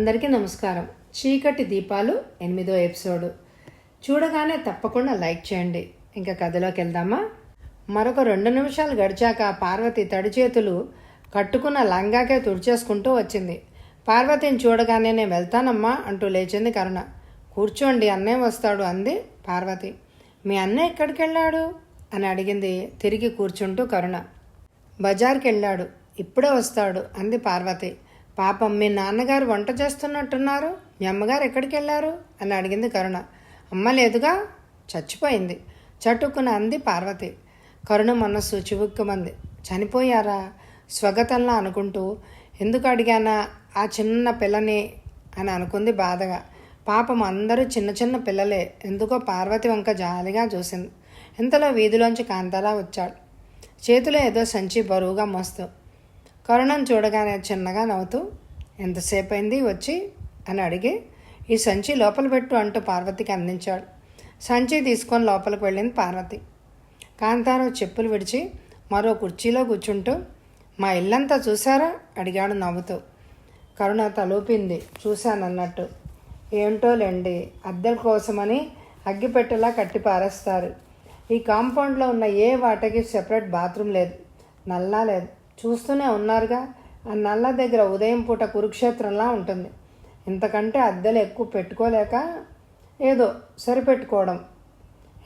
అందరికీ నమస్కారం. చీకటి దీపాలు 8వ ఎపిసోడ్ చూడగానే తప్పకుండా లైక్ చేయండి. ఇంకా కథలోకి వెళ్దామా? మరొక 2 నిమిషాలు గడిచాక పార్వతి తడి చేతులు కట్టుకున్న లంగాకే తుడిచేసుకుంటూ వచ్చింది. పార్వతిని చూడగానే నేను వెళ్తానమ్మా అంటూ లేచింది కరుణ. కూర్చోండి, అన్నయ్య వస్తాడు అంది పార్వతి. మీ అన్నయ్య ఎక్కడికి వెళ్ళాడు అని అడిగింది తిరిగి కూర్చుంటూ కరుణ. బజార్కి వెళ్ళాడు, ఇప్పుడే వస్తాడు అంది పార్వతి. పాపం మీ నాన్నగారు వంట చేస్తున్నట్టున్నారు, మీ అమ్మగారు ఎక్కడికి వెళ్ళారు అని అడిగింది కరుణ. అమ్మ లేదుగా, చచ్చిపోయింది చటుక్కున అంది పార్వతి. కరుణ మనస్సు చివుక్కుమంది. చనిపోయారా? స్వగతంలా అనుకుంటూ ఎందుకు అడిగానా ఆ చిన్న పిల్లని అని అనుకుంది బాధగా. పాపం అందరూ చిన్న చిన్న పిల్లలే. ఎందుకో పార్వతి వంక జాలిగా చూసింది. ఇంతలో వీధిలోంచి కాంతారా వచ్చాడు. చేతిలో ఏదో సంచి బరువుగా మోస్తూ. కరుణను చూడగానే చిన్నగా నవ్వుతూ, ఎంతసేపు అయింది వచ్చి అని అడిగి, ఈ సంచి లోపల పెట్టు అంటూ పార్వతికి అందించాడు. సంచి తీసుకొని లోపలికి వెళ్ళింది పార్వతి. కాంతారావు చెప్పులు విడిచి మరో కుర్చీలో కూర్చుంటూ, మా ఇల్లంతా చూసారా అడిగాడు నవ్వుతూ. కరుణ తలూపింది చూశానన్నట్టు. ఏంటోలేండి, అద్దెల కోసమని అగ్గిపెట్టెలా కట్టి పారేస్తారు. ఈ కాంపౌండ్లో ఉన్న ఏ వాటకి సెపరేట్ బాత్రూమ్ లేదు, నల్లా లేదు. చూస్తూనే ఉన్నారుగా, ఆ నల్ల దగ్గర ఉదయం పూట కురుక్షేత్రంలా ఉంటుంది. ఇంతకంటే అద్దెలు ఎక్కువ పెట్టుకోలేక ఏదో సరిపెట్టుకోవడం.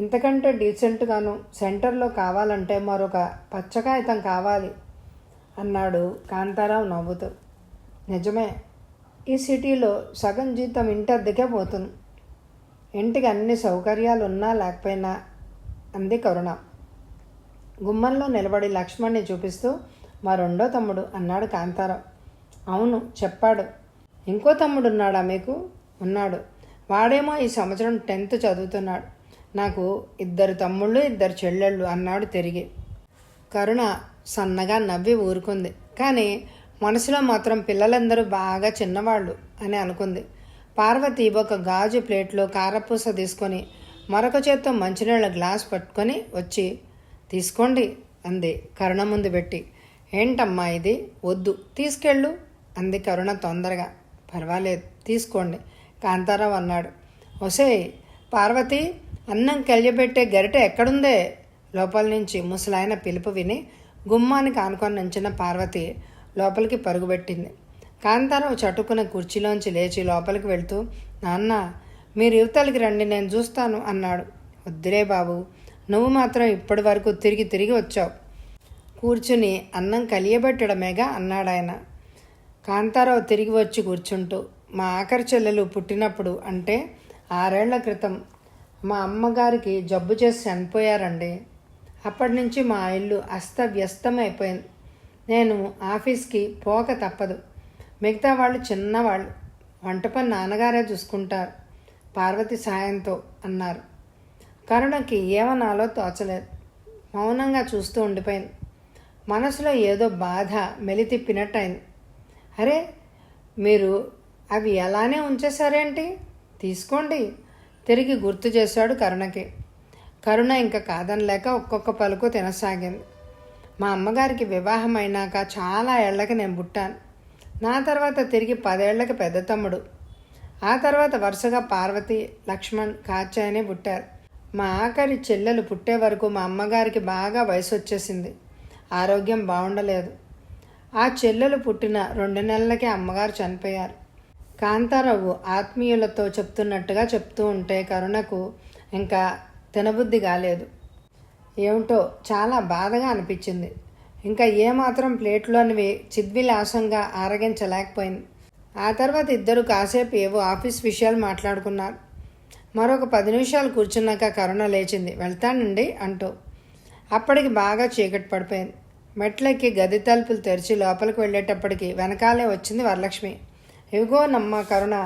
ఇంతకంటే డీసెంట్గాను సెంటర్లో కావాలంటే మరొక పచ్చకాగితం కావాలి అన్నాడు కాంతారావు నవ్వుతూ. నిజమే, ఈ సిటీలో సగం జీతం ఇంటి అద్దెకే పోతుంది. ఇంటికి అన్ని సౌకర్యాలు ఉన్నా లేకపోయినా అంది కరుణ. గుమ్మంలో నిలబడి లక్ష్మణ్ని చూపిస్తూ, మా 2వ తమ్ముడు అన్నాడు కాంతారావు. అవును చెప్పాడు. ఇంకో తమ్ముడు ఉన్నాడా మీకు? ఉన్నాడు. వాడేమో ఈ సంవత్సరం 10th చదువుతున్నాడు. నాకు 2 తమ్ముళ్ళు 2 చెల్లెళ్ళు అన్నాడు తిరిగి. కరుణ సన్నగా నవ్వి ఊరుకుంది. కానీ మనసులో మాత్రం పిల్లలందరూ బాగా చిన్నవాళ్ళు అని అనుకుంది. పార్వతి ఒక గాజు ప్లేట్లో కారపూస తీసుకొని మరొక చేత్తో మంచినీళ్ళ గ్లాస్ పట్టుకొని వచ్చి, తీసుకోండి అంది కరుణ ముందు పెట్టి. ఏంటమ్మా ఇది? వద్దు, తీసుకెళ్ళు అంది కరుణ తొందరగా. పర్వాలేదు తీసుకోండి కాంతారావు అన్నాడు. ఒసే పార్వతి, అన్నం కలియబెట్టే గరిటె ఎక్కడుందే? లోపల నుంచి ముసలాయన పిలుపు విని గుమ్మానికి ఆనుకొని నుంచిన పార్వతి లోపలికి పరుగుపెట్టింది. కాంతారావు చటుకున్న కుర్చీలోంచి లేచి లోపలికి వెళ్తూ, నాన్న మీరు యువతలకి రండి, నేను చూస్తాను అన్నాడు. వద్దురే బాబు, నువ్వు మాత్రం ఇప్పటి వరకు తిరిగి తిరిగి వచ్చావు, కూర్చుని అన్నం కలియబెట్టడమేగా అన్నాడాయన. కాంతారావు తిరిగి వచ్చి కూర్చుంటూ, మా ఆఖరి చెల్లెలు పుట్టినప్పుడు అంటే 6 ఏళ్ల క్రితం మా అమ్మగారికి జబ్బు చేసి చనిపోయారండి. అప్పటి నుంచి మా ఇల్లు అస్తవ్యస్తం అయిపోయింది. నేను ఆఫీస్కి పోక తప్పదు. మిగతా వాళ్ళు చిన్నవాళ్ళు, వంట పని నాన్నగారే చూసుకుంటారు పార్వతి సాయంతో అన్నారు. కరుణకి ఏమనాలో తోచలేదు. మౌనంగా చూస్తూ ఉండిపోయింది. మనసులో ఏదో బాధ మెలితిప్పినట్టయింది. అరే, మీరు అవి ఎలానే ఉంచేశారేంటి? తీసుకోండి తిరిగి గుర్తు చేశాడు కరుణకి. కరుణ ఇంకా కాదనలేక ఒక్కొక్క పలుకు తినసాగింది. మా అమ్మగారికి వివాహం అయినాక చాలా ఏళ్లకి నేను పుట్టాను. నా తర్వాత తిరిగి 10 ఏళ్లకి పెద్ద తమ్ముడు. ఆ తర్వాత వరుసగా పార్వతి, లక్ష్మణ్, కాచాయని పుట్టారు. మా ఆఖరి చెల్లెలు పుట్టే వరకు మా అమ్మగారికి బాగా వయసు వచ్చేసింది. ఆరోగ్యం బాగుండలేదు. ఆ చెల్లెలు పుట్టిన 2 నెలలకే అమ్మగారు చనిపోయారు. కాంతారావు ఆత్మీయులతో చెప్తున్నట్టుగా చెప్తూ ఉంటే కరుణకు ఇంకా తినబుద్ధి కాలేదు. ఏమిటో చాలా బాధగా అనిపించింది. ఇంకా ఏమాత్రం ప్లేట్లోనివి చిద్విలాసంగా ఆరగించలేకపోయింది. ఆ తర్వాత ఇద్దరు కాసేపు ఏవో ఆఫీస్ విషయాలు మాట్లాడుకున్నారు. మరొక 10 నిమిషాలు కూర్చున్నాక కరుణ లేచింది. వెళ్తానండి అంటూ. అప్పటికి బాగా చీకటి పడిపోయింది. మెట్లెక్కి గది తలుపులు తెరిచి లోపలికి వెళ్ళేటప్పటికి వెనకాలే వచ్చింది వరలక్ష్మి. ఇవిగో నమ్మ కరుణ,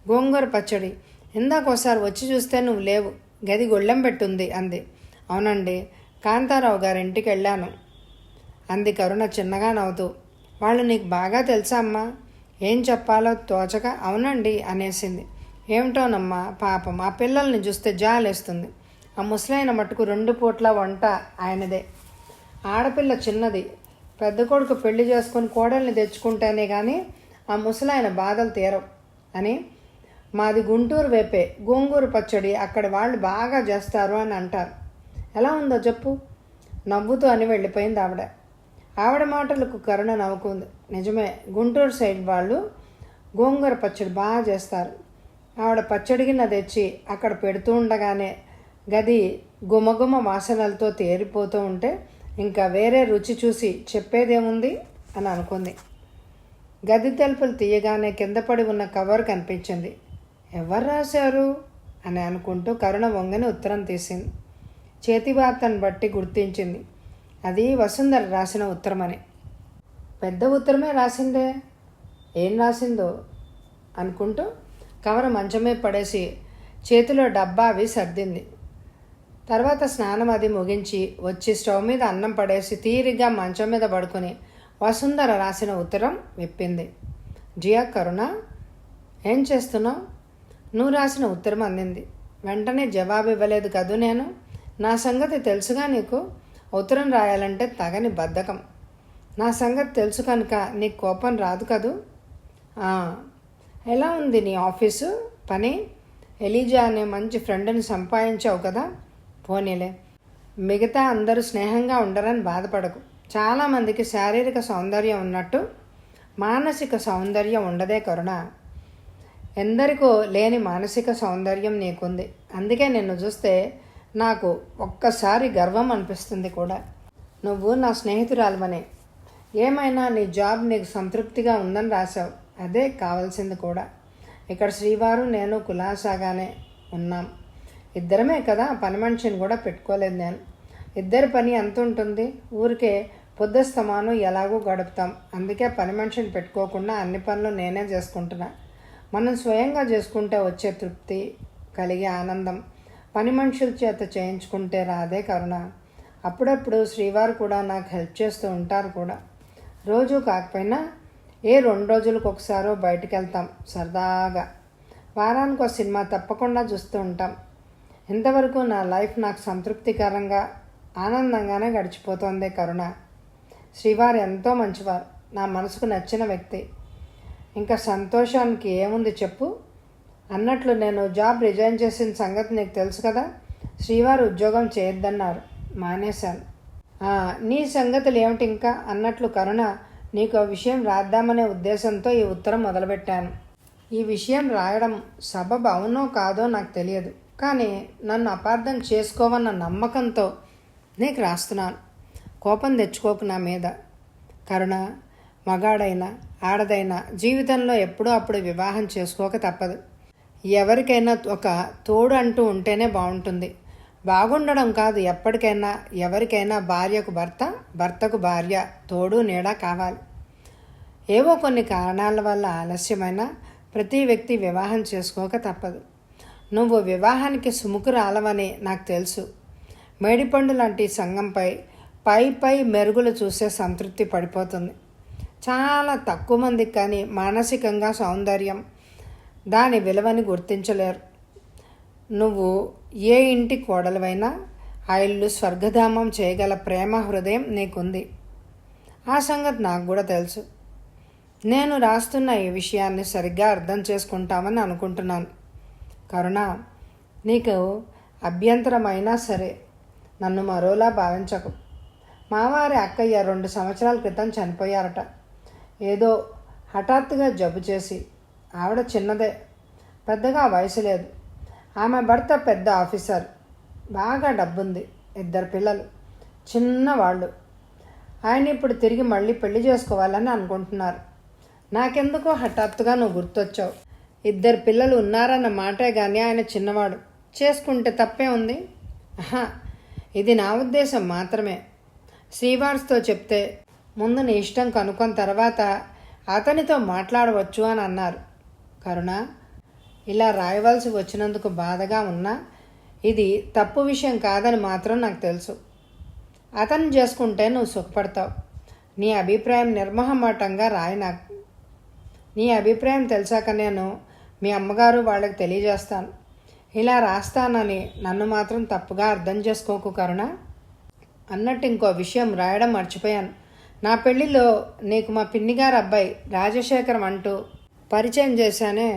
గోంగూర పచ్చడి. ఇందాకోసారి వచ్చి చూస్తే నువ్వు లేవు, గది గొళ్ళెం పెట్టుంది అంది. అవునండి, కాంతారావు గారి ఇంటికి వెళ్ళాను అంది కరుణ చిన్నగా నవ్వుతూ. వాళ్ళు నీకు బాగా తెలుసా అమ్మా? ఏం చెప్పాలో తోచక అవునండి అనేసింది. ఏమిటోనమ్మా, పాపం ఆ పిల్లల్ని చూస్తే జాలేస్తుంది. ఆ ముసలైన మట్టుకు 2 పూట్ల వంట ఆయనదే. ఆడపిల్ల చిన్నది, పెద్ద కొడుకు పెళ్లి చేసుకుని కోడల్ని తెచ్చుకుంటేనే కానీ ఆ ముసలాయన బాధలు తీరవు. అని. మాది గుంటూరు వైపే, గోంగూర పచ్చడి అక్కడ వాళ్ళు బాగా చేస్తారు అని అంటారు. ఎలా ఉందో చెప్పు, నవ్వుతూ అని వెళ్ళిపోయింది ఆవిడ. ఆవిడ మాటలకు కరుణ నవ్వుకుంది. నిజమే, గుంటూరు సైడ్ వాళ్ళు గోంగూర పచ్చడి బాగా చేస్తారు. ఆవిడ పచ్చడి గిన్నె తెచ్చి అక్కడ పెడుతూ ఉండగానే గది గుమగుమ వాసనలతో తేరిపోతూ ఉంటే ఇంకా వేరే రుచి చూసి చెప్పేదేముంది అని అనుకుంది. గది తలుపులు తీయగానే కింద పడి ఉన్న కవర్ కనిపించింది. ఎవరు రాశారు అని అనుకుంటూ కరుణ వంగని ఉత్తరం తీసింది. చేతివార్తను బట్టి గుర్తించింది అది వసుంధర రాసిన ఉత్తరమని. పెద్ద ఉత్తరమే రాసిందే, ఏం రాసిందో అనుకుంటూ కవర్ మంచమే పడేసి చేతిలో డబ్బా అవి సర్దింది. తర్వాత స్నానం అది ముగించి వచ్చి స్టవ్ మీద అన్నం పడేసి తీరిగ్గా మంచం మీద పడుకొని వసుంధర రాసిన ఉత్తరం విప్పింది. జియా కరుణ, ఏం చేస్తున్నావు? నువ్వు రాసిన ఉత్తరం అందింది. వెంటనే జవాబు ఇవ్వలేదు కదూ నేను. నా సంగతి తెలుసుగా నీకు. ఉత్తరం రాయాలంటే తగని బద్ధకం. నా సంగతి తెలుసు కనుక నీకు కోపం రాదు కదూ. ఎలా ఉంది నీ ఆఫీసు పని? ఎలీజా అనే మంచి ఫ్రెండ్ని సంపాదించావు కదా. పోనీలే, మిగతా అందరూ స్నేహంగా ఉండరని బాధపడకు. చాలామందికి శారీరక సౌందర్యం ఉన్నట్టు మానసిక సౌందర్యం ఉండదే కరుణ. ఎందరికో లేని మానసిక సౌందర్యం నీకుంది. అందుకే నిన్ను చూస్తే నాకు ఒక్కసారి గర్వం అనిపిస్తుంది కూడా. నువ్వు నా స్నేహితురాలువనే. ఏమైనా నీ జాబ్ నీకు సంతృప్తిగా ఉందని రాశావు, అదే కావాల్సింది కూడా. ఇక్కడ శ్రీవారు నేను కులాసాగానే ఉన్నాం. ఇద్దరమే కదా, పని మనిషిని కూడా పెట్టుకోలేదు నేను. ఇద్దరి పని ఎంత ఉంటుంది? ఊరికే పొద్దుస్తమాను ఎలాగూ గడుపుతాం. అందుకే పని మనిషిని పెట్టుకోకుండా అన్ని పనులు నేనే చేసుకుంటున్నా. మనం స్వయంగా చేసుకుంటే వచ్చే తృప్తి, కలిగే ఆనందం పని మనుషుల చేత చేయించుకుంటే రాదే కరుణ. అప్పుడప్పుడు శ్రీవారు కూడా నాకు హెల్ప్ చేస్తూ ఉంటారు కూడా. రోజు కాకపోయినా 2 రోజులకు ఒకసారో బయటికి వెళ్తాం సరదాగా. వారానికి ఒక సినిమా తప్పకుండా చూస్తూ ఉంటాం. ఇంతవరకు నా లైఫ్ నాకు సంతృప్తికరంగా ఆనందంగానే గడిచిపోతోంది కరుణ. శ్రీవారు ఎంతో మంచివారు, నా మనసుకు నచ్చిన వ్యక్తి. ఇంకా సంతోషానికి ఏముంది చెప్పు. అన్నట్లు నేను జాబ్ రిజైన్ చేసిన సంగతి నీకు తెలుసు కదా. శ్రీవారు ఉద్యోగం చేయొద్దన్నారు, మానేశాను. నీ సంగతులు ఏమిటి ఇంకా అన్నట్లు కరుణ, నీకు ఆ విషయం రాద్దామనే ఉద్దేశంతో ఈ ఉత్తరం మొదలుపెట్టాను. ఈ విషయం రాయడం సబబు అవునో కాదో నాకు తెలియదు, కానీ నన్ను అపార్థం చేసుకోవన్న నమ్మకంతో నీకు రాస్తున్నాను. కోపం తెచ్చుకోకు నా మీద కరుణ. మగాడైనా ఆడదైనా జీవితంలో ఎప్పుడో అప్పుడు వివాహం చేసుకోక తప్పదు. ఎవరికైనా ఒక తోడు అంటూ ఉంటేనే బాగుంటుంది. బాగుండడం కాదు, ఎప్పటికైనా ఎవరికైనా భార్యకు భర్త, భర్తకు భార్య తోడు నీడ కావాలి. ఏవో కొన్ని కారణాల వల్ల ఆలస్యమైన ప్రతి వ్యక్తి వివాహం చేసుకోక తప్పదు. నువ్వు వివాహానికి సుముఖురాలవని నాకు తెలుసు. మేడిపండు లాంటి సంఘంపై పై మెరుగులు చూసే సంతృప్తి పడిపోతుంది. చాలా తక్కువ మందికి కానీ మానసికంగా సౌందర్యం దాని విలువని గుర్తించలేరు. నువ్వు ఏ ఇంటి కోడలువైనా ఆ ఇల్లు స్వర్గధామం చేయగల ప్రేమ హృదయం నీకుంది. ఆ సంగతి నాకు కూడా తెలుసు. నేను రాస్తున్న ఈ విషయాన్ని సరిగ్గా అర్థం చేసుకుంటామని అనుకుంటున్నాను కరుణ. నీకు అభ్యంతరమైనా సరే నన్ను మరోలా భావించకు. మావారి అక్కయ్య 2 సంవత్సరాల క్రితం చనిపోయారట. ఏదో హఠాత్తుగా జబ్బు చేసి. ఆవిడ చిన్నదే, పెద్దగా వయసు లేదు. ఆమె భర్త పెద్ద ఆఫీసర్, బాగా డబ్బుంది, 2 పిల్లలు, చిన్నవాళ్ళు. ఆయన ఇప్పుడు తిరిగి మళ్ళీ పెళ్లి చేసుకోవాలని అనుకుంటున్నారు. నాకెందుకో హఠాత్తుగా నువ్వు గుర్తొచ్చావు. 2 పిల్లలు ఉన్నారన్న మాటే కానీ ఆయన చిన్నవాడు. చేసుకుంటే తప్పే ఉంది. ఇది నా ఉద్దేశం మాత్రమే. శ్రీవార్స్తో చెప్తే ముందు నీ ఇష్టం కనుక్కొని తర్వాత అతనితో మాట్లాడవచ్చు అని అన్నారు. కరుణ, ఇలా రాయవలసి వచ్చినందుకు బాధగా ఉన్నా ఇది తప్పు విషయం కాదని మాత్రం నాకు తెలుసు. అతన్ని చేసుకుంటే నువ్వు సుఖపడతావు. నీ అభిప్రాయం నిర్మోహమాటంగా రాయి. నాకు నీ అభిప్రాయం తెలిసాక నేను మీ అమ్మగారు వాళ్ళకి తెలియజేస్తాను. ఇలా రాస్తానని నన్ను మాత్రం తప్పుగా అర్థం చేసుకోకు కరుణ. అన్నట్టు ఇంకో విషయం రాయడం మర్చిపోయాను. నా పెళ్లిలో నీకు మా పిన్నిగారు అబ్బాయి రాజశేఖరం అంటూ పరిచయం చేశానే,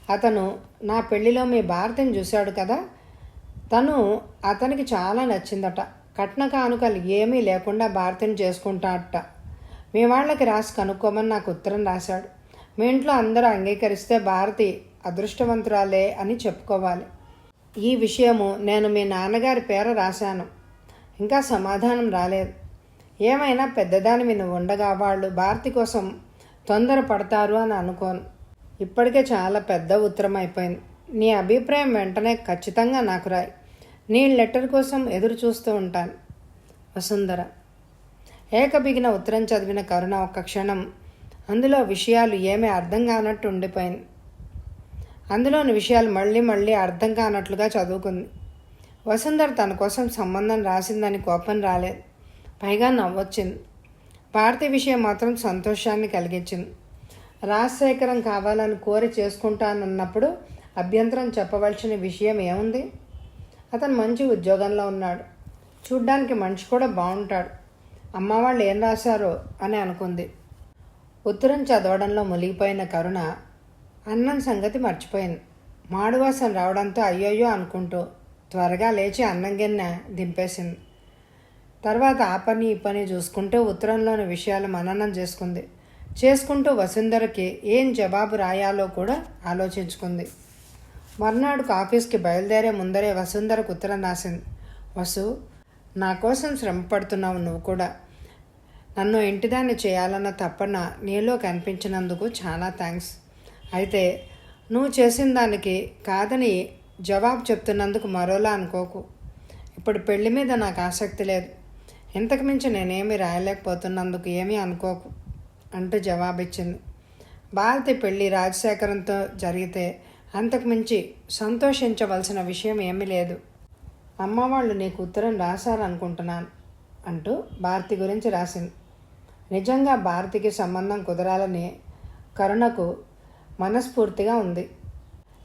అతను నా పెళ్లిలో మీ భారతిని చూశాడు కదా, తను అతనికి చాలా నచ్చిందట. కట్న కానుకలు ఏమీ లేకుండా భారతిని చేసుకుంటాడట. మీ వాళ్ళకి రాసి కనుక్కోమని నాకు ఉత్తరం రాశాడు. మీ ఇంట్లో అందరూ అంగీకరిస్తే భారతి అదృష్టవంతురాలే అని చెప్పుకోవాలి. ఈ విషయము నేను మీ నాన్నగారి పేర రాశాను. ఇంకా సమాధానం రాలేదు. ఏమైనా పెద్దదానివి నువ్వు ఉండగా వాళ్ళు భారతి కోసం తొందర పడతారు అని అనుకోను. ఇప్పటికే చాలా పెద్ద ఉత్తరం అయిపోయింది. నీ అభిప్రాయం వెంటనే ఖచ్చితంగా నాకు రాయి. నీ లెటర్ కోసం ఎదురు చూస్తూ ఉంటాను. వసుంధర. ఏకబిగిన ఉత్తరం చదివిన కరుణ ఒక్క క్షణం అందులో విషయాలు ఏమీ అర్థం కానట్టు ఉండిపోయింది. అందులోని విషయాలు మళ్ళీ మళ్ళీ అర్థం కానట్లుగా చదువుకుంది. వసుంధర తన కోసం సంబంధం రాసిందని కోపం రాలేదు, పైగా నవ్వొచ్చింది. భారతి విషయం మాత్రం సంతోషాన్ని కలిగించింది. రాజశేఖరం కావాలని కోరి చేసుకుంటానన్నప్పుడు అభ్యంతరం చెప్పవలసిన విషయం ఏముంది? అతను మంచి ఉద్యోగంలో ఉన్నాడు, చూడ్డానికి మనిషి కూడా బాగుంటాడు. అమ్మ వాళ్ళు ఏం రాశారో అని అనుకుంది. ఉత్తరం చదవడంలో మునిగిపోయిన కరుణ అన్నం సంగతి మర్చిపోయింది. మాడువాసన రావడంతో అయ్యోయ్యో అనుకుంటూ త్వరగా లేచి అన్నం గిన్నె దింపేసింది. తర్వాత ఆ పని ఈ పని చూసుకుంటూ ఉత్తరంలోని విషయాలు మననం చేసుకుంటూ వసుంధరకి ఏం జవాబు రాయాలో కూడా ఆలోచించుకుంది. మర్నాడుకు ఆఫీస్కి బయలుదేరే ముందరే వసుంధరకు ఉత్తరం రాసింది. వసు, నా కోసం శ్రమ పడుతున్నావు నువ్వు కూడా. నన్ను ఇంటిదాన్ని చేయాలన్న తపన నీలో కనిపించినందుకు చాలా థ్యాంక్స్. అయితే నువ్వు చేసిన దానికి కాదని జవాబు చెప్తున్నందుకు మరోలా అనుకోకు. ఇప్పుడు పెళ్లి మీద నాకు ఆసక్తి లేదు. ఇంతకు మించి నేనేమీ రాయలేకపోతున్నందుకు ఏమీ అనుకోకు అంటూ జవాబిచ్చింది. భారతి పెళ్లి రాజశేఖరంతో జరిగితే అంతకు మించి సంతోషించవలసిన విషయం ఏమీ లేదు. అమ్మ వాళ్ళు నీకు ఉత్తరం రాశారనుకుంటున్నాను అంటూ భారతి గురించి రాసింది. నిజంగా భారతికి సంబంధం కుదరాలని కరుణకు మనస్ఫూర్తిగా ఉంది.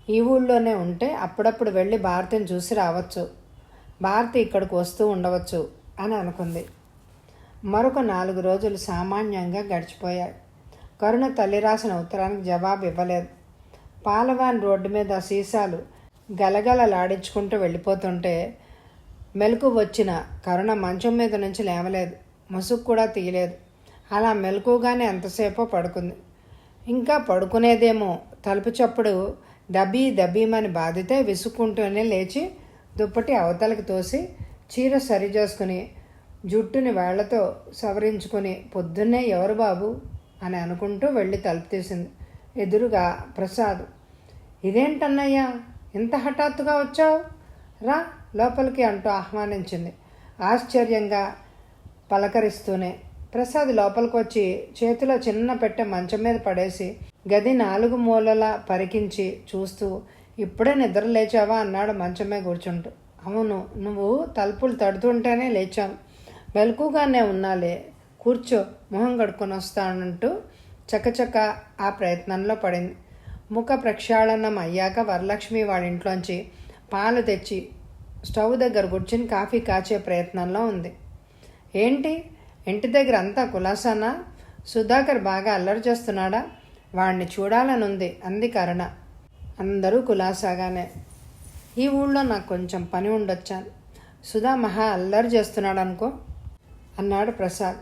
ఈ ఊళ్ళోనే ఉంటే అప్పుడప్పుడు వెళ్ళి భారతిని చూసి రావచ్చు, భారతి ఇక్కడికి వస్తూ ఉండవచ్చు అని అనుకుంది. మరొక 4 రోజులు సామాన్యంగా గడిచిపోయాయి. కరుణ తల్లి రాసిన ఉత్తరానికి జవాబు ఇవ్వలేదు. పాలవాన్ రోడ్డు మీద సీసాలు గలగలలాడించుకుంటూ వెళ్ళిపోతుంటే మెలకు వచ్చిన కరుణ మంచం మీద నుంచి లేవలేదు, ముసుగు కూడా తీయలేదు. అలా మెలకుగానే ఎంతసేపో పడుకుంది. ఇంకా పడుకునేదేమో తలుపు చప్పుడు దబీమని బాధితే విసుక్కుంటూనే లేచి దుప్పటి అవతలకి తోసి చీర సరిచేసుకుని జుట్టుని వేళ్లతో సవరించుకుని పొద్దున్నే ఎవరు బాబు అని అనుకుంటూ వెళ్ళి తలుపు తీసింది. ఎదురుగా ప్రసాద్. ఇదేంటన్నయ్యా ఇంత హఠాత్తుగా వచ్చావు, రా లోపలికి అంటూ ఆహ్వానించింది ఆశ్చర్యంగా పలకరిస్తూనే. ప్రసాద్ లోపలికి వచ్చి చేతిలో చిన్న పెట్టె మంచం మీద పడేసి గది 4 మూలలా పరికించి చూస్తూ, ఇప్పుడే నిద్ర లేచావా అన్నాడు మంచమే కూర్చుంటూ. అవును, నువ్వు తలుపులు తడుతుంటేనే లేచాం, మెలకుగానే ఉన్నాలే, కూర్చో, మొహం కడుక్కొని వస్తానంటూ చకచక ఆ ప్రయత్నంలో పడింది. ముఖ ప్రక్షాళనం అయ్యాక వరలక్ష్మి వాళ్ళ ఇంట్లోంచి పాలు తెచ్చి స్టవ్ దగ్గర కూర్చుని కాఫీ కాచే ప్రయత్నంలో ఉంది. ఏంటి ఇంటి దగ్గర అంతా కులాసానా? సుధాకర్ బాగా అల్లరి చేస్తున్నాడా? వాడిని చూడాలనుంది అంది కరుణ. అందరూ కులాసాగానే. ఈ ఊళ్ళో నాకు కొంచెం పని ఉండొచ్చాను. సుధా మహా అల్లరి చేస్తున్నాడు అనుకో అన్నాడు ప్రసాద్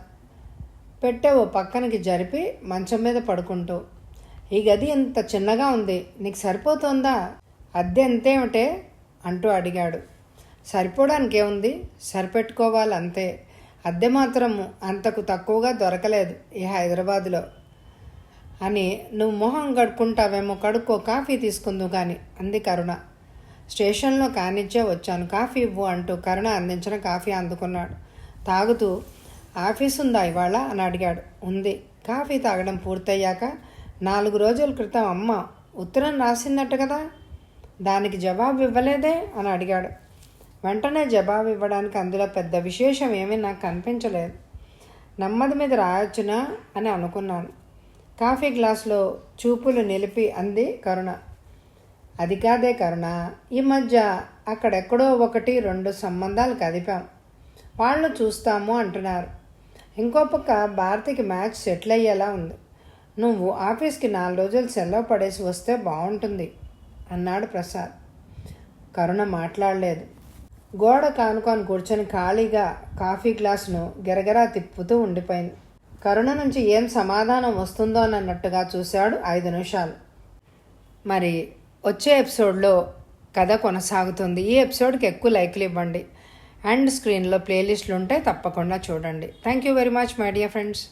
పెట్టె ఓ పక్కనకి జరిపి మంచం మీద పడుకుంటూ. ఈ గది ఇంత చిన్నగా ఉంది, నీకు సరిపోతుందా? అద్దె ఎంతేమిటే అంటూ అడిగాడు. సరిపోవడానికేముంది, సరిపెట్టుకోవాలి అంతే. అద్దె మాత్రం అంతకు తక్కువగా దొరకలేదు ఈ హైదరాబాదులో అని. నువ్వు మొహం కడుక్కుంటావేమో, కడుక్కో, కాఫీ తీసుకుందు కానీ అంది కరుణ. స్టేషన్లో కానిచ్చే వచ్చాను, కాఫీ ఇవ్వు అంటూ కరుణ అందించిన కాఫీ అందుకున్నాడు. తాగుతూ, ఆఫీస్ ఉందా ఇవాళ అని అడిగాడు. ఉంది. కాఫీ తాగడం పూర్తయ్యాక, 4 రోజుల క్రితం అమ్మ ఉత్తరం రాసిందట కదా, దానికి జవాబు ఇవ్వలేదే అని అడిగాడు. వెంటనే జవాబు ఇవ్వడానికి అందులో పెద్ద విశేషం ఏమీ నాకు కనిపించలేదు. నెమ్మది మీద రాయొచ్చునా అని అనుకున్నాను. కాఫీ గ్లాసులో చూపులు నిలిపి అంది కరుణ. అది కాదే కరుణ, ఈ మధ్య అక్కడెక్కడో 1-2 సంబంధాలు కదిపాం, వాళ్ళు చూస్తాము అంటున్నారు. ఇంకో పక్క భారతికి మ్యాచ్ సెటిల్ అయ్యేలా ఉంది. నువ్వు ఆఫీస్కి 4 రోజులు సెలవు పడేసి వస్తే బాగుంటుంది అన్నాడు ప్రసాద్. కరుణ మాట్లాడలేదు. గోడ కానుకొని కూర్చొని ఖాళీగా కాఫీ గ్లాసును గిరగిరా తిప్పుతూ ఉండిపోయింది. కరుణ నుంచి ఏం సమాధానం వస్తుందోనన్నట్టుగా చూశాడు 5 నిమిషాలు. మరి వచ్చే ఎపిసోడ్లో కథ కొనసాగుతుంది. ఈ ఎపిసోడ్కి ఎక్కువ లైక్లు ఇవ్వండి అండ్ స్క్రీన్లో ప్లేలిస్టులు ఉంటాయి, తప్పకుండా చూడండి. Thank you very much my dear friends.